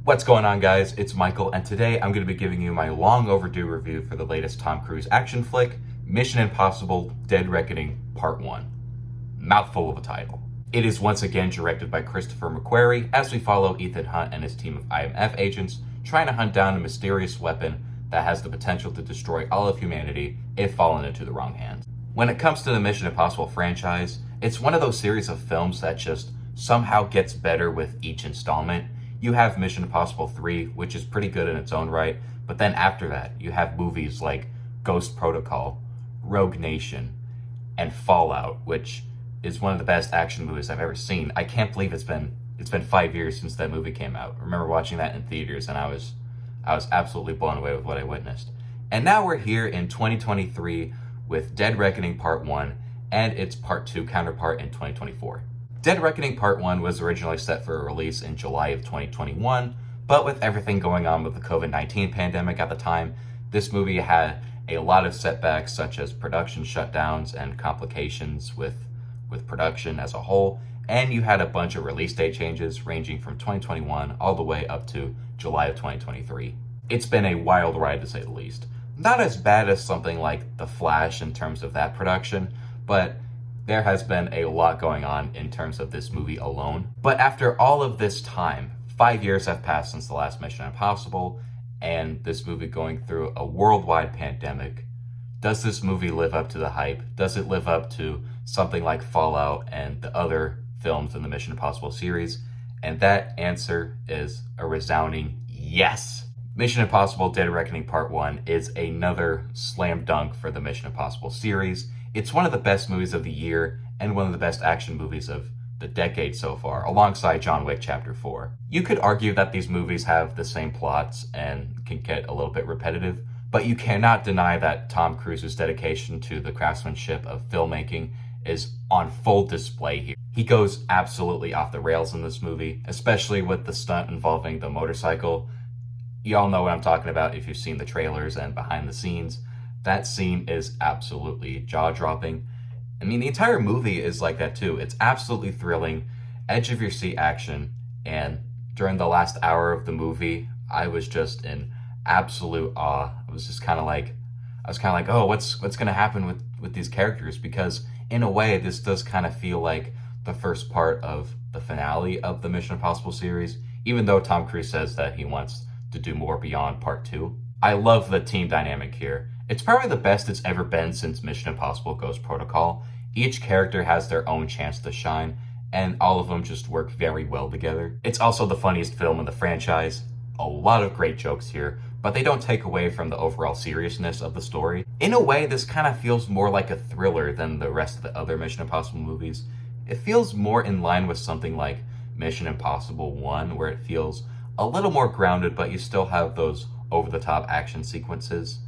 What's going on, guys? It's Michael, and today I'm going to be giving you my long overdue review for the latest Tom Cruise action flick, Mission Impossible: Dead Reckoning Part 1. Mouthful of a title. It is once again directed by Christopher McQuarrie as we follow Ethan Hunt and his team of IMF agents trying to hunt down a mysterious weapon that has the potential to destroy all of humanity if fallen into the wrong hands. When it comes to the Mission Impossible franchise, it's one of those series of films that just somehow gets better with each installment. You have Mission Impossible 3, which is pretty good in its own right, but then after that, you have movies like Ghost Protocol, Rogue Nation, and Fallout, which is one of the best action movies I've ever seen. I can't believe it's been 5 years since that movie came out. I remember watching that in theaters, and I was absolutely blown away with what I witnessed. And now we're here in 2023 with Dead Reckoning Part 1 and its Part 2 counterpart in 2024. Dead Reckoning Part 1 was originally set for a release in July of 2021, but with everything going on with the COVID-19 pandemic at the time, this movie had a lot of setbacks such as production shutdowns and complications with production as a whole, and you had a bunch of release date changes ranging from 2021 all the way up to July of 2023. It's been a wild ride to say the least. Not as bad as something like The Flash in terms of that production, but there has been a lot going on in terms of this movie alone. But after all of this time, 5 years have passed since the last Mission Impossible, and this movie going through a worldwide pandemic. Does this movie live up to the hype? Does it live up to something like Fallout and the other films in the Mission Impossible series? And that answer is a resounding yes. Mission Impossible: Dead Reckoning Part 1 is another slam dunk for the Mission Impossible series. It's one of the best movies of the year and one of the best action movies of the decade so far, alongside John Wick Chapter 4. You could argue that these movies have the same plots and can get a little bit repetitive, but you cannot deny that Tom Cruise's dedication to the craftsmanship of filmmaking is on full display here. He goes absolutely off the rails in this movie, especially with the stunt involving the motorcycle. Y'all know what I'm talking about if you've seen the trailers and behind the scenes. That scene is absolutely jaw-dropping. I mean, the entire movie is like that too. It's absolutely thrilling, edge-of-your-seat action, and during the last hour of the movie, I was just in absolute awe. I was kind of like, oh, what's gonna happen with these characters? Because in a way, this does kind of feel like the first part of the finale of the Mission Impossible series, even though Tom Cruise says that he wants to do more beyond Part 2. I love the team dynamic here. It's probably the best it's ever been since Mission Impossible Ghost Protocol. Each character has their own chance to shine, and all of them just work very well together. It's also the funniest film in the franchise. A lot of great jokes here, but they don't take away from the overall seriousness of the story. In a way, this kind of feels more like a thriller than the rest of the other Mission Impossible movies. It feels more in line with something like Mission Impossible 1, where it feels a little more grounded, but you still have those over-the-top action sequences.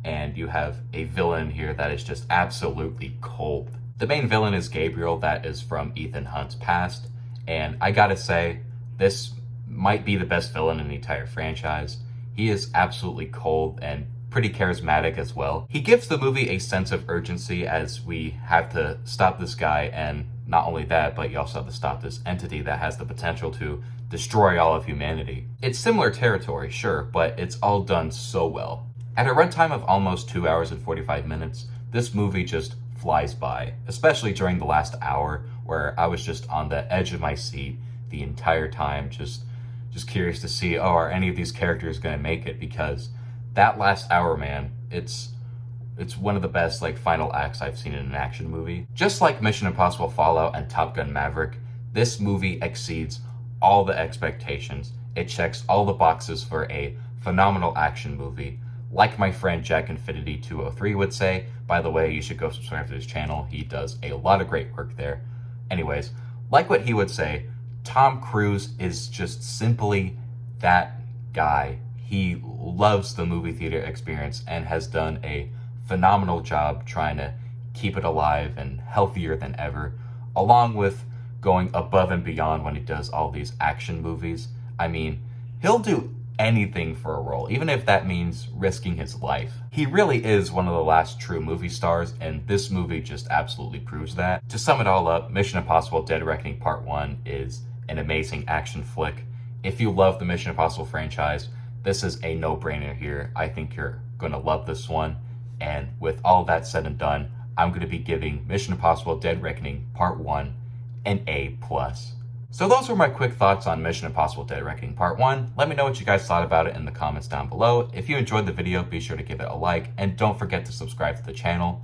And you have a villain here that is just absolutely cold. The main villain is Gabriel, that is from Ethan Hunt's past, and I gotta say, this might be the best villain in the entire franchise. He is absolutely cold and pretty charismatic as well. He gives the movie a sense of urgency as we have to stop this guy, and not only that, but you also have to stop this entity that has the potential to destroy all of humanity. It's similar territory, sure, but it's all done so well. At a runtime of almost 2 hours and 45 minutes, this movie just flies by, especially during the last hour where I was just on the edge of my seat the entire time, just curious to see, oh, are any of these characters going to make it? Because that last hour, man, it's one of the best final acts I've seen in an action movie. Just like Mission Impossible Fallout and Top Gun Maverick, this movie exceeds all the expectations. It checks all the boxes for a phenomenal action movie. Like my friend Jack Infinity 203 would say, by the way, you should go subscribe to his channel. He does a lot of great work there. Anyways, like what he would say, Tom Cruise is just simply that guy. He loves the movie theater experience and has done a phenomenal job trying to keep it alive and healthier than ever, along with going above and beyond when he does all these action movies. I mean, he'll do anything for a role, even if that means risking his life. He really is one of the last true movie stars, and this movie just absolutely proves that. To sum it all up, Mission Impossible: Dead Reckoning Part 1 is an amazing action flick. If you love the Mission Impossible franchise, this is a no-brainer here. I think you're going to love this one. And with all that said and done, I'm going to be giving Mission Impossible Dead Reckoning Part 1 an A+. So those were my quick thoughts on Mission Impossible Dead Reckoning Part 1. Let me know what you guys thought about it in the comments down below. If you enjoyed the video, be sure to give it a like, and don't forget to subscribe to the channel.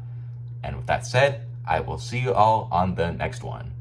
And with that said, I will see you all on the next one.